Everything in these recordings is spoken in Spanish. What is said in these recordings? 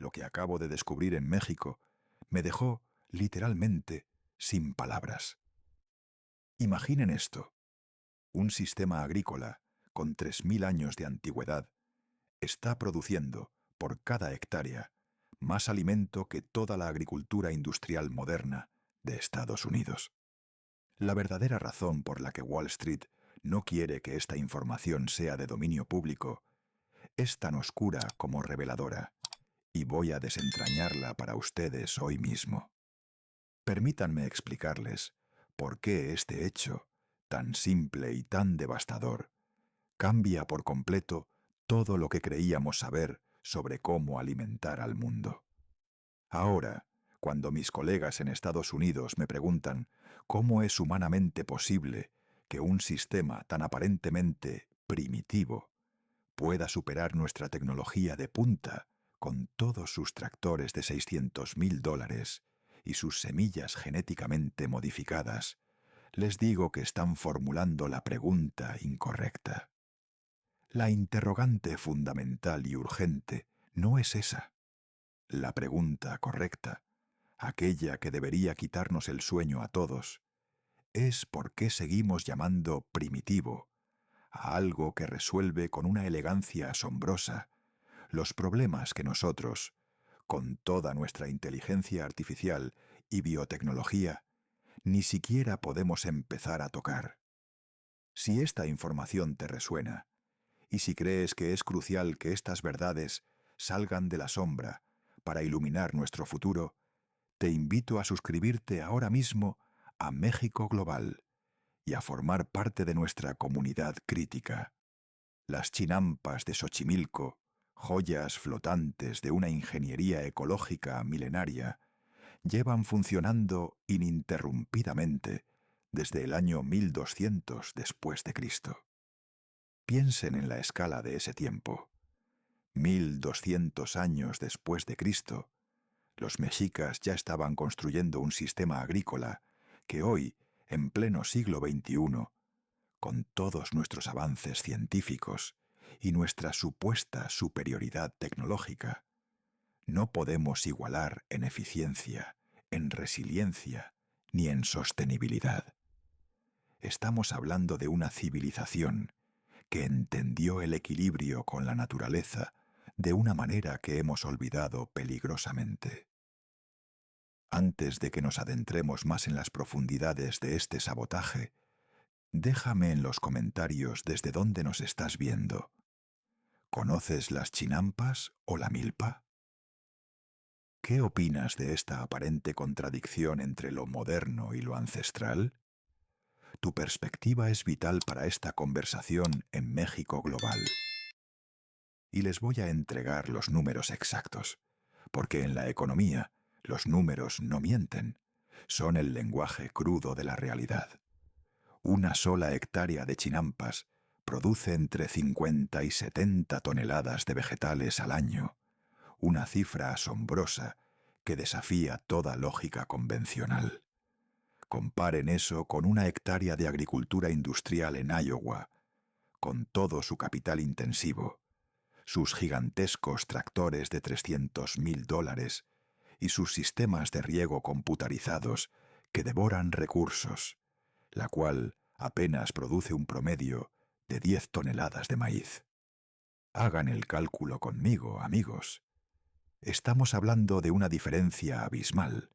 lo que acabo de descubrir en México me dejó, literalmente, sin palabras. Imaginen esto. Un sistema agrícola con 3.000 años de antigüedad está produciendo, por cada hectárea, más alimento que toda la agricultura industrial moderna de Estados Unidos. La verdadera razón por la que Wall Street no quiere que esta información sea de dominio público es tan oscura como reveladora, y voy a desentrañarla para ustedes hoy mismo. Permítanme explicarles por qué este hecho, tan simple y tan devastador, cambia por completo todo lo que creíamos saber sobre cómo alimentar al mundo. Ahora, cuando mis colegas en Estados Unidos me preguntan cómo es humanamente posible que un sistema tan aparentemente primitivo pueda superar nuestra tecnología de punta con todos sus tractores de $600.000 y sus semillas genéticamente modificadas, les digo que están formulando la pregunta incorrecta. La interrogante fundamental y urgente no es esa. La pregunta correcta, aquella que debería quitarnos el sueño a todos, es por qué seguimos llamando primitivo a algo que resuelve con una elegancia asombrosa los problemas que nosotros, con toda nuestra inteligencia artificial y biotecnología, ni siquiera podemos empezar a tocar. Si esta información te resuena, y si crees que es crucial que estas verdades salgan de la sombra para iluminar nuestro futuro, te invito a suscribirte ahora mismo a México Global y a formar parte de nuestra comunidad crítica. Las chinampas de Xochimilco, joyas flotantes de una ingeniería ecológica milenaria, llevan funcionando ininterrumpidamente desde el año 1200 después de Cristo. Piensen en la escala de ese tiempo. 1200 años después de Cristo, los mexicas ya estaban construyendo un sistema agrícola que hoy, en pleno siglo XXI, con todos nuestros avances científicos y nuestra supuesta superioridad tecnológica, no podemos igualar en eficiencia, en resiliencia, ni en sostenibilidad. Estamos hablando de una civilización que entendió el equilibrio con la naturaleza de una manera que hemos olvidado peligrosamente. Antes de que nos adentremos más en las profundidades de este sabotaje, déjame en los comentarios desde dónde nos estás viendo. ¿Conoces las chinampas o la milpa? ¿Qué opinas de esta aparente contradicción entre lo moderno y lo ancestral? Tu perspectiva es vital para esta conversación en México Global. Y les voy a entregar los números exactos, porque en la economía los números no mienten, son el lenguaje crudo de la realidad. Una sola hectárea de chinampas produce entre 50 y 70 toneladas de vegetales al año, una cifra asombrosa que desafía toda lógica convencional. Comparen eso con una hectárea de agricultura industrial en Iowa, con todo su capital intensivo, sus gigantescos tractores de $300.000 y sus sistemas de riego computarizados que devoran recursos, la cual apenas produce un promedio de 10 toneladas de maíz. Hagan el cálculo conmigo, amigos. Estamos hablando de una diferencia abismal,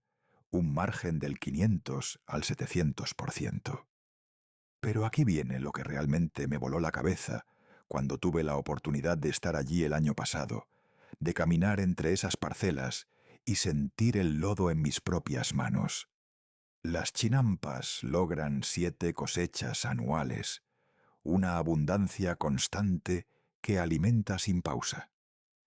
un margen del 500 al 700%. Pero aquí viene lo que realmente me voló la cabeza cuando tuve la oportunidad de estar allí el año pasado, de caminar entre esas parcelas y sentir el lodo en mis propias manos. Las chinampas logran 7 cosechas anuales, una abundancia constante que alimenta sin pausa.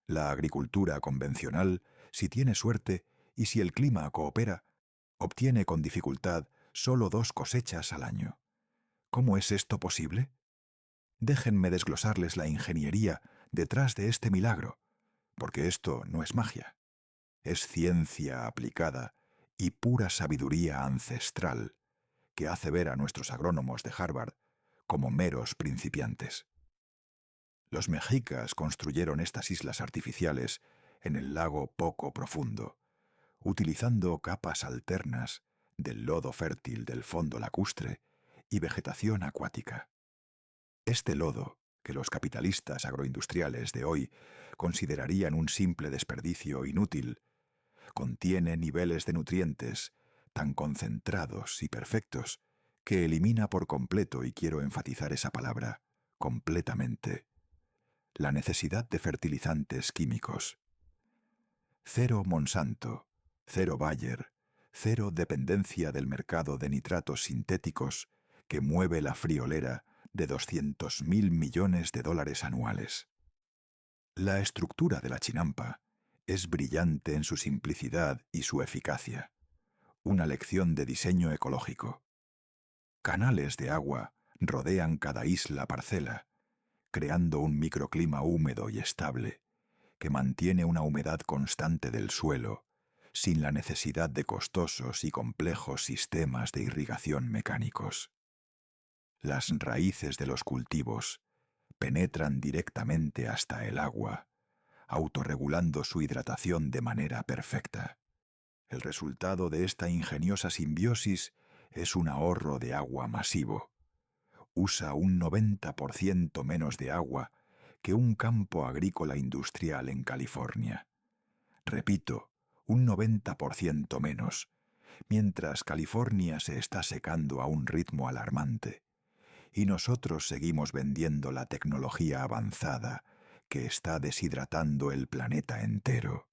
La agricultura convencional, si tiene suerte y si el clima coopera, obtiene con dificultad solo 2 cosechas al año. ¿Cómo es esto posible? Déjenme desglosarles la ingeniería detrás de este milagro, porque esto no es magia. Es ciencia aplicada y pura sabiduría ancestral que hace ver a nuestros agrónomos de Harvard como meros principiantes. Los mexicas construyeron estas islas artificiales en el lago poco profundo, utilizando capas alternas del lodo fértil del fondo lacustre y vegetación acuática. Este lodo, que los capitalistas agroindustriales de hoy considerarían un simple desperdicio inútil, contiene niveles de nutrientes tan concentrados y perfectos que elimina por completo, y quiero enfatizar esa palabra, completamente, la necesidad de fertilizantes químicos. Cero Monsanto, cero Bayer, cero dependencia del mercado de nitratos sintéticos que mueve la friolera de 200.000 millones de dólares anuales. La estructura de la chinampa es brillante en su simplicidad y su eficacia, una lección de diseño ecológico. Canales de agua rodean cada isla parcela, creando un microclima húmedo y estable, que mantiene una humedad constante del suelo, sin la necesidad de costosos y complejos sistemas de irrigación mecánicos. Las raíces de los cultivos penetran directamente hasta el agua, autorregulando su hidratación de manera perfecta. El resultado de esta ingeniosa simbiosis es un ahorro de agua masivo. Usa un 90% menos de agua que un campo agrícola industrial en California. Repito, un 90% menos, mientras California se está secando a un ritmo alarmante, y nosotros seguimos vendiendo la tecnología avanzada que está deshidratando el planeta entero.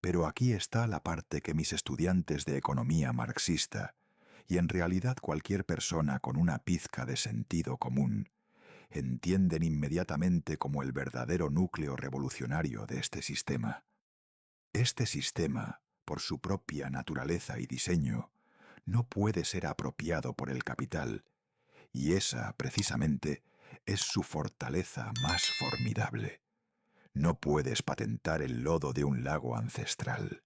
Pero aquí está la parte que mis estudiantes de economía marxista, y en realidad cualquier persona con una pizca de sentido común, entienden inmediatamente como el verdadero núcleo revolucionario de este sistema. Este sistema, por su propia naturaleza y diseño, no puede ser apropiado por el capital, y esa, precisamente, es su fortaleza más formidable. No puedes patentar el lodo de un lago ancestral.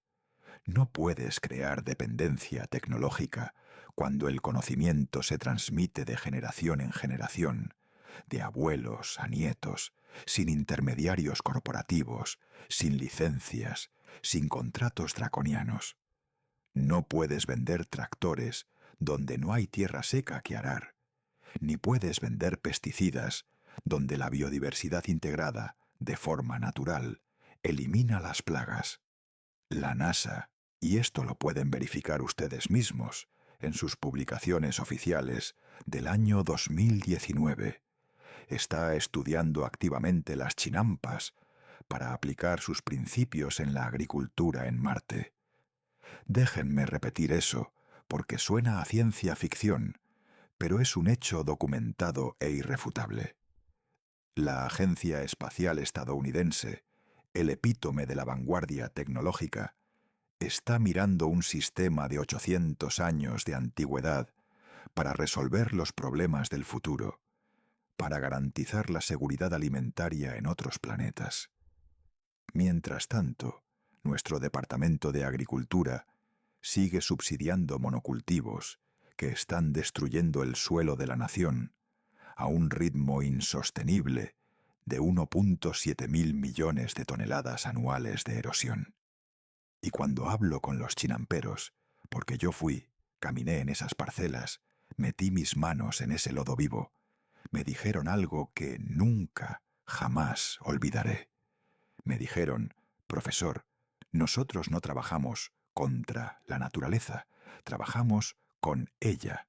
No puedes crear dependencia tecnológica cuando el conocimiento se transmite de generación en generación, de abuelos a nietos, sin intermediarios corporativos, sin licencias, sin contratos draconianos. No puedes vender tractores donde no hay tierra seca que arar, ni puedes vender pesticidas donde la biodiversidad integrada, de forma natural, elimina las plagas. La NASA, y esto lo pueden verificar ustedes mismos en sus publicaciones oficiales del año 2019, está estudiando activamente las chinampas para aplicar sus principios en la agricultura en Marte. Déjenme repetir eso, porque suena a ciencia ficción, pero es un hecho documentado e irrefutable. La Agencia Espacial Estadounidense, el epítome de la vanguardia tecnológica, está mirando un sistema de 800 años de antigüedad para resolver los problemas del futuro, para garantizar la seguridad alimentaria en otros planetas. Mientras tanto, nuestro Departamento de Agricultura sigue subsidiando monocultivos que están destruyendo el suelo de la nación a un ritmo insostenible de 1.7 mil millones de toneladas anuales de erosión. Y cuando hablo con los chinamperos, porque yo caminé en esas parcelas, metí mis manos en ese lodo vivo, me dijeron algo que nunca, jamás olvidaré. Me dijeron: profesor, nosotros no trabajamos contra la naturaleza, trabajamos con ella.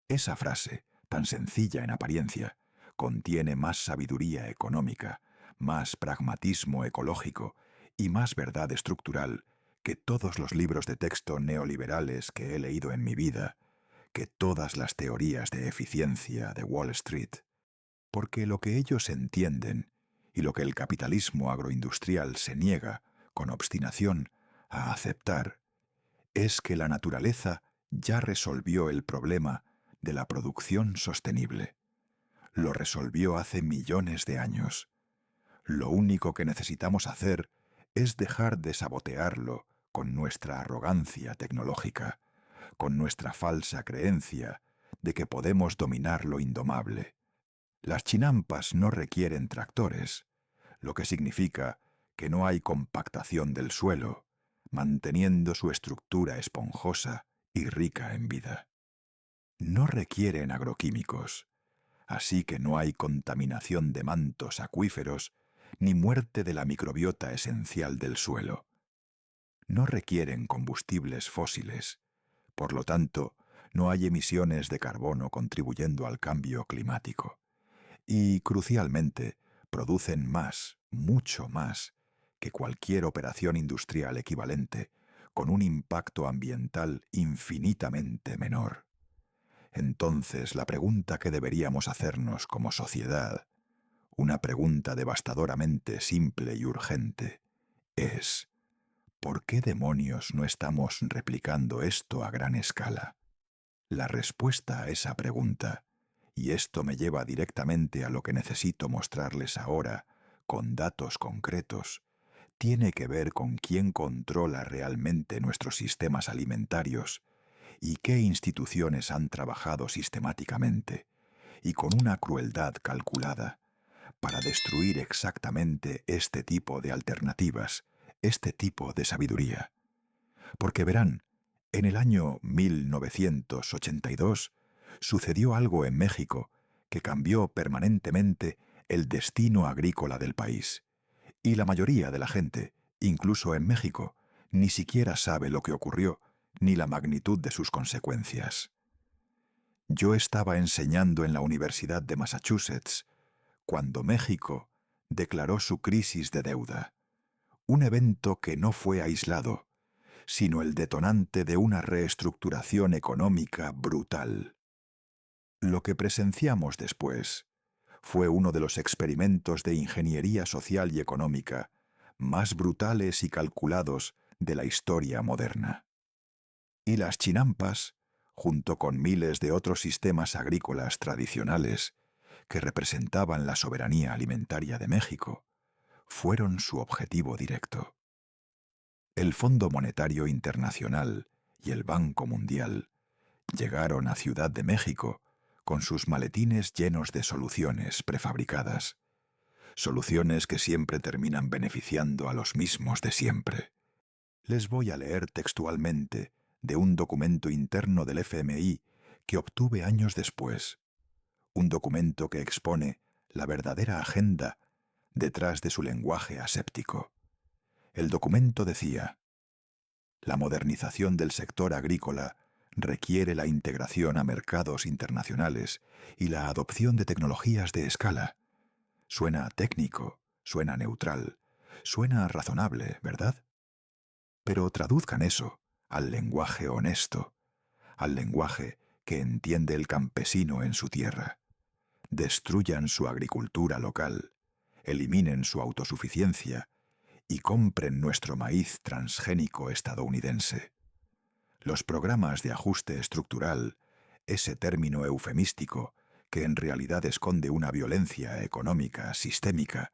Esa frase, tan sencilla en apariencia, contiene más sabiduría económica, más pragmatismo ecológico y más verdad estructural que todos los libros de texto neoliberales que he leído en mi vida, que todas las teorías de eficiencia de Wall Street. Porque lo que ellos entienden y lo que el capitalismo agroindustrial se niega, con obstinación, a aceptar, es que la naturaleza ya resolvió el problema de la producción sostenible. Lo resolvió hace millones de años. Lo único que necesitamos hacer es dejar de sabotearlo con nuestra arrogancia tecnológica, con nuestra falsa creencia de que podemos dominar lo indomable. Las chinampas no requieren tractores, lo que significa que no hay compactación del suelo, manteniendo su estructura esponjosa y rica en vida. No requieren agroquímicos, así que no hay contaminación de mantos acuíferos ni muerte de la microbiota esencial del suelo. No requieren combustibles fósiles, por lo tanto, no hay emisiones de carbono contribuyendo al cambio climático. Y, crucialmente, producen más, mucho más, que cualquier operación industrial equivalente, con un impacto ambiental infinitamente menor. Entonces, la pregunta que deberíamos hacernos como sociedad, una pregunta devastadoramente simple y urgente, es: ¿por qué demonios no estamos replicando esto a gran escala? La respuesta a esa pregunta, y esto me lleva directamente a lo que necesito mostrarles ahora, con datos concretos, tiene que ver con quién controla realmente nuestros sistemas alimentarios y qué instituciones han trabajado sistemáticamente y con una crueldad calculada para destruir exactamente este tipo de alternativas, este tipo de sabiduría. Porque verán, en el año 1982 sucedió algo en México que cambió permanentemente el destino agrícola del país. Y la mayoría de la gente, incluso en México, ni siquiera sabe lo que ocurrió ni la magnitud de sus consecuencias. Yo estaba enseñando en la Universidad de Massachusetts cuando México declaró su crisis de deuda, un evento que no fue aislado, sino el detonante de una reestructuración económica brutal. Lo que presenciamos después fue uno de los experimentos de ingeniería social y económica más brutales y calculados de la historia moderna. Y las chinampas, junto con miles de otros sistemas agrícolas tradicionales que representaban la soberanía alimentaria de México, fueron su objetivo directo. El Fondo Monetario Internacional y el Banco Mundial llegaron a Ciudad de México con sus maletines llenos de soluciones prefabricadas, soluciones que siempre terminan beneficiando a los mismos de siempre. Les voy a leer textualmente de un documento interno del FMI que obtuve años después, un documento que expone la verdadera agenda detrás de su lenguaje aséptico. El documento decía: la modernización del sector agrícola requiere la integración a mercados internacionales y la adopción de tecnologías de escala. Suena técnico, suena neutral, suena razonable, ¿verdad? Pero traduzcan eso al lenguaje honesto, al lenguaje que entiende el campesino en su tierra. Destruyan su agricultura local, eliminen su autosuficiencia y compren nuestro maíz transgénico estadounidense. Los programas de ajuste estructural, ese término eufemístico que en realidad esconde una violencia económica sistémica,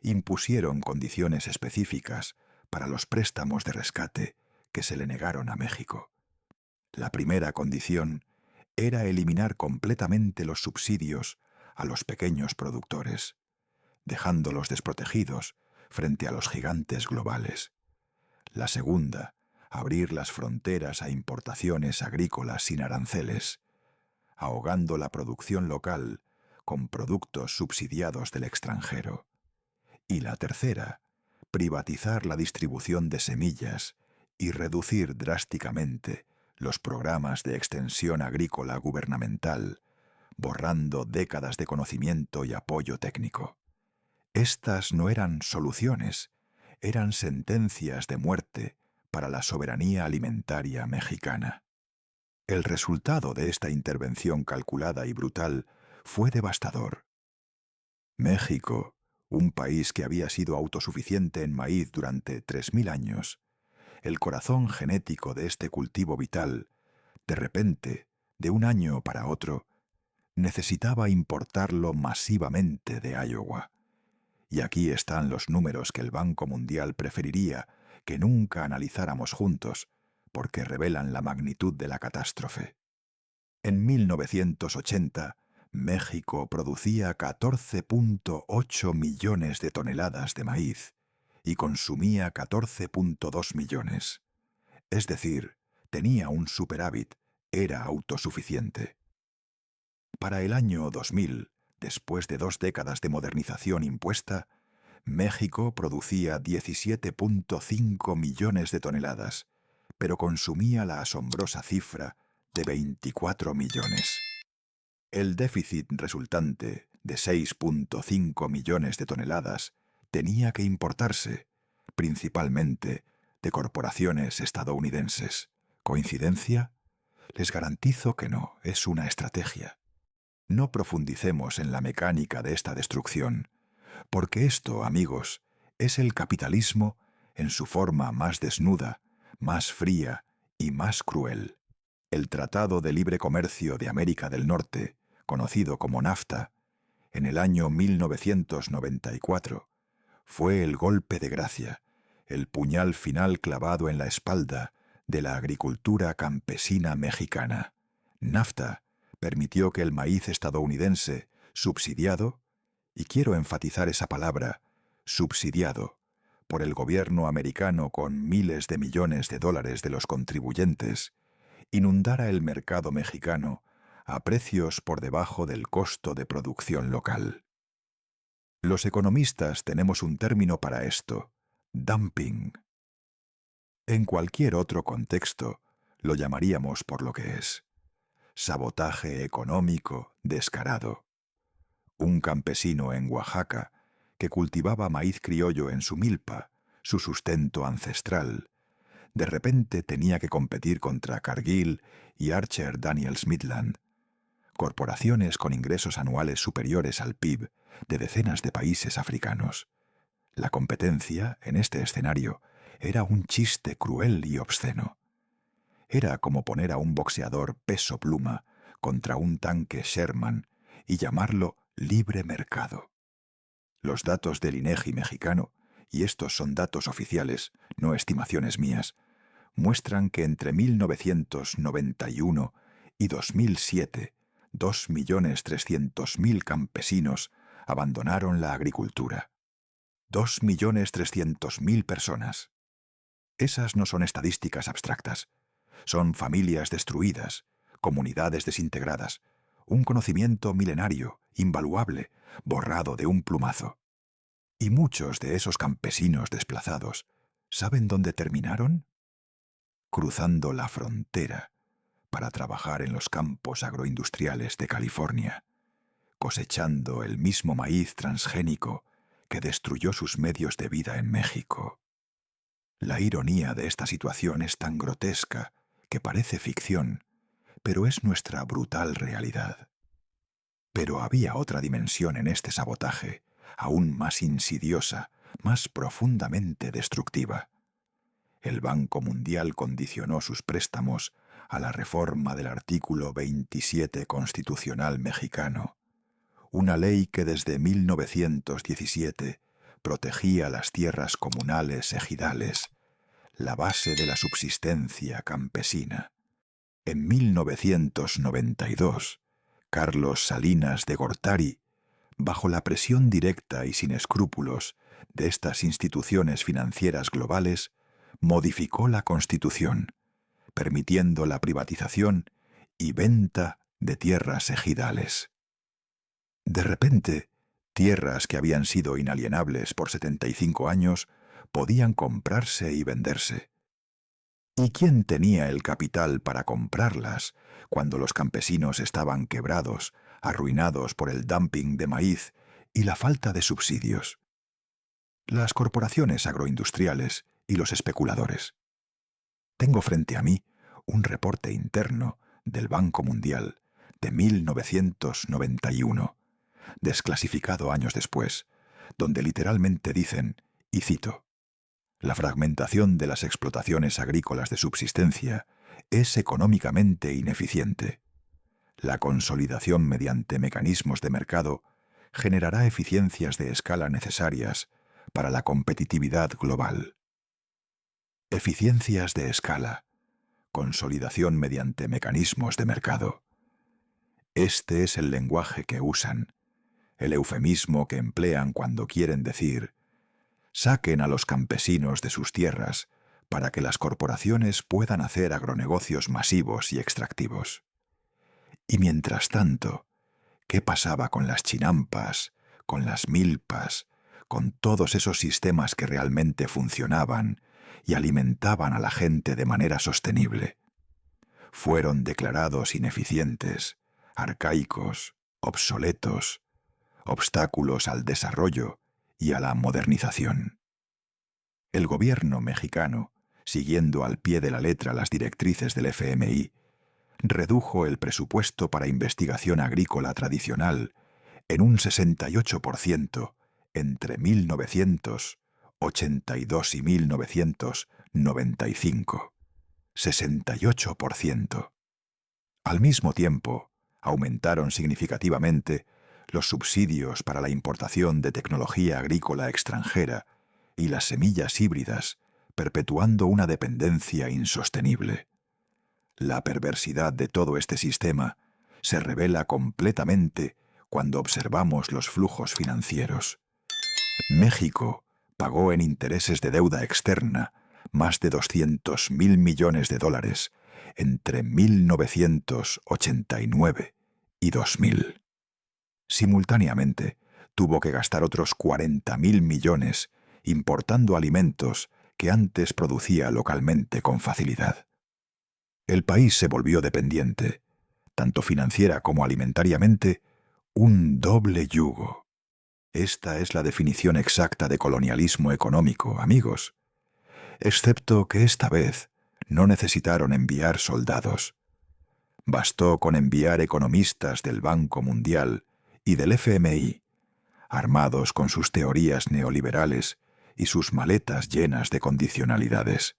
impusieron condiciones específicas para los préstamos de rescate que se le negaron a México. La primera condición era eliminar completamente los subsidios a los pequeños productores, dejándolos desprotegidos frente a los gigantes globales. La segunda, abrir las fronteras a importaciones agrícolas sin aranceles, ahogando la producción local con productos subsidiados del extranjero. Y la tercera, privatizar la distribución de semillas y reducir drásticamente los programas de extensión agrícola gubernamental, borrando décadas de conocimiento y apoyo técnico. Estas no eran soluciones, eran sentencias de muerte para la soberanía alimentaria mexicana. El resultado de esta intervención calculada y brutal fue devastador. México, un país que había sido autosuficiente en maíz durante 3000 años, el corazón genético de este cultivo vital, de repente, de un año para otro, necesitaba importarlo masivamente de Iowa. Y aquí están los números que el Banco Mundial preferiría que nunca analizáramos juntos, porque revelan la magnitud de la catástrofe. En 1980, México producía 14,8 millones de toneladas de maíz y consumía 14,2 millones. Es decir, tenía un superávit, era autosuficiente. Para el año 2000, después de 2 décadas de modernización impuesta, México producía 17,5 millones de toneladas, pero consumía la asombrosa cifra de 24 millones. El déficit resultante de 6,5 millones de toneladas tenía que importarse, principalmente de corporaciones estadounidenses. ¿Coincidencia? Les garantizo que no, es una estrategia. No profundicemos en la mecánica de esta destrucción, porque esto, amigos, es el capitalismo en su forma más desnuda, más fría y más cruel. El Tratado de Libre Comercio de América del Norte, conocido como NAFTA, en el año 1994, fue el golpe de gracia, el puñal final clavado en la espalda de la agricultura campesina mexicana. NAFTA permitió que el maíz estadounidense, subsidiado, y quiero enfatizar esa palabra, subsidiado, por el gobierno americano con miles de millones de dólares de los contribuyentes, inundara el mercado mexicano a precios por debajo del costo de producción local. Los economistas tenemos un término para esto: dumping. En cualquier otro contexto, lo llamaríamos por lo que es: sabotaje económico descarado. Un campesino en Oaxaca, que cultivaba maíz criollo en su milpa, su sustento ancestral, de repente tenía que competir contra Cargill y Archer Daniels Midland, corporaciones con ingresos anuales superiores al PIB de decenas de países africanos. La competencia, en este escenario, era un chiste cruel y obsceno. Era como poner a un boxeador peso pluma contra un tanque Sherman y llamarlo libre mercado. Los datos del INEGI mexicano, y estos son datos oficiales, no estimaciones mías, muestran que entre 1991 y 2007, 2.300.000 campesinos abandonaron la agricultura. 2.300.000 personas. Esas no son estadísticas abstractas. Son familias destruidas, comunidades desintegradas, un conocimiento milenario, invaluable, borrado de un plumazo. Y muchos de esos campesinos desplazados, ¿saben dónde terminaron? Cruzando la frontera para trabajar en los campos agroindustriales de California, cosechando el mismo maíz transgénico que destruyó sus medios de vida en México. La ironía de esta situación es tan grotesca que parece ficción, pero es nuestra brutal realidad. Pero había otra dimensión en este sabotaje, aún más insidiosa, más profundamente destructiva. El Banco Mundial condicionó sus préstamos a la reforma del artículo 27 constitucional mexicano, una ley que desde 1917 protegía las tierras comunales ejidales, la base de la subsistencia campesina. En 1992, Carlos Salinas de Gortari, bajo la presión directa y sin escrúpulos de estas instituciones financieras globales, modificó la Constitución, permitiendo la privatización y venta de tierras ejidales. De repente, tierras que habían sido inalienables por 75 años podían comprarse y venderse. ¿Y quién tenía el capital para comprarlas cuando los campesinos estaban quebrados, arruinados por el dumping de maíz y la falta de subsidios? Las corporaciones agroindustriales y los especuladores. Tengo frente a mí un reporte interno del Banco Mundial de 1991, desclasificado años después, donde literalmente dicen, y cito: la fragmentación de las explotaciones agrícolas de subsistencia es económicamente ineficiente. La consolidación mediante mecanismos de mercado generará eficiencias de escala necesarias para la competitividad global. Eficiencias de escala, consolidación mediante mecanismos de mercado. Este es el lenguaje que usan, el eufemismo que emplean cuando quieren decir: Saquen a los campesinos de sus tierras para que las corporaciones puedan hacer agronegocios masivos y extractivos. Y mientras tanto, ¿qué pasaba con las chinampas, con las milpas, con todos esos sistemas que realmente funcionaban y alimentaban a la gente de manera sostenible? Fueron declarados ineficientes, arcaicos, obsoletos, obstáculos al desarrollo y a la modernización. El gobierno mexicano, siguiendo al pie de la letra las directrices del FMI, redujo el presupuesto para investigación agrícola tradicional en un 68% entre 1982 y 1995. 68%. Al mismo tiempo, aumentaron significativamente los subsidios para la importación de tecnología agrícola extranjera y las semillas híbridas, perpetuando una dependencia insostenible. La perversidad de todo este sistema se revela completamente cuando observamos los flujos financieros. México pagó en intereses de deuda externa más de 200.000 millones de dólares entre 1989 y 2000. Simultáneamente, tuvo que gastar otros 40.000 millones importando alimentos que antes producía localmente con facilidad. El país se volvió dependiente, tanto financiera como alimentariamente, un doble yugo. Esta es la definición exacta de colonialismo económico, amigos. Excepto que esta vez no necesitaron enviar soldados. Bastó con enviar economistas del Banco Mundial y del FMI, armados con sus teorías neoliberales y sus maletas llenas de condicionalidades.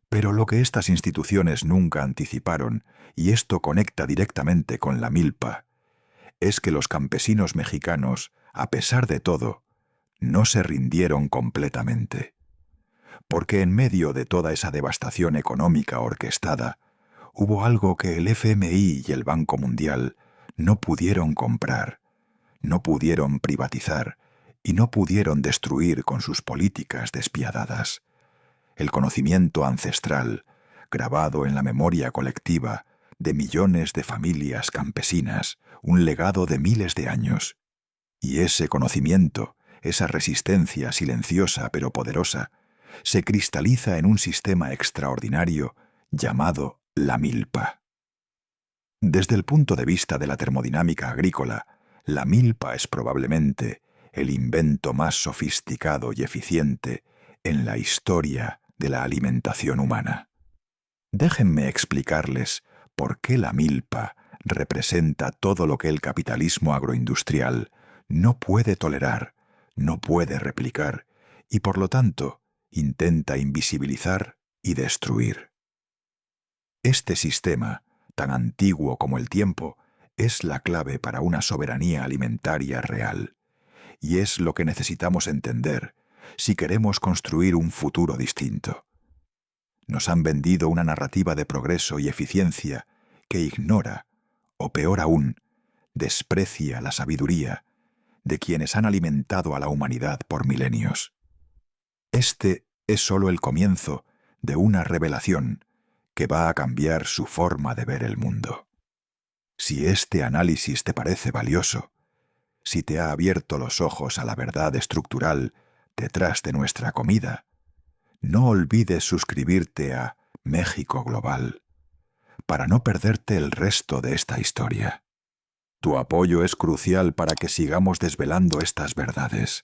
Pero lo que estas instituciones nunca anticiparon, y esto conecta directamente con la milpa, es que los campesinos mexicanos, a pesar de todo, no se rindieron completamente. Porque en medio de toda esa devastación económica orquestada, hubo algo que el FMI y el Banco Mundial no pudieron comprar, no pudieron privatizar y no pudieron destruir con sus políticas despiadadas. El conocimiento ancestral, grabado en la memoria colectiva de millones de familias campesinas, un legado de miles de años. Y ese conocimiento, esa resistencia silenciosa pero poderosa, se cristaliza en un sistema extraordinario llamado la milpa. Desde el punto de vista de la termodinámica agrícola, la milpa es probablemente el invento más sofisticado y eficiente en la historia de la alimentación humana. Déjenme explicarles por qué la milpa representa todo lo que el capitalismo agroindustrial no puede tolerar, no puede replicar y por lo tanto intenta invisibilizar y destruir. Este sistema, tan antiguo como el tiempo, es la clave para una soberanía alimentaria real, y es lo que necesitamos entender si queremos construir un futuro distinto. Nos han vendido una narrativa de progreso y eficiencia que ignora, o peor aún, desprecia la sabiduría de quienes han alimentado a la humanidad por milenios. Este es solo el comienzo de una revelación que va a cambiar su forma de ver el mundo. Si este análisis te parece valioso, si te ha abierto los ojos a la verdad estructural detrás de nuestra comida, no olvides suscribirte a México Global para no perderte el resto de esta historia. Tu apoyo es crucial para que sigamos desvelando estas verdades.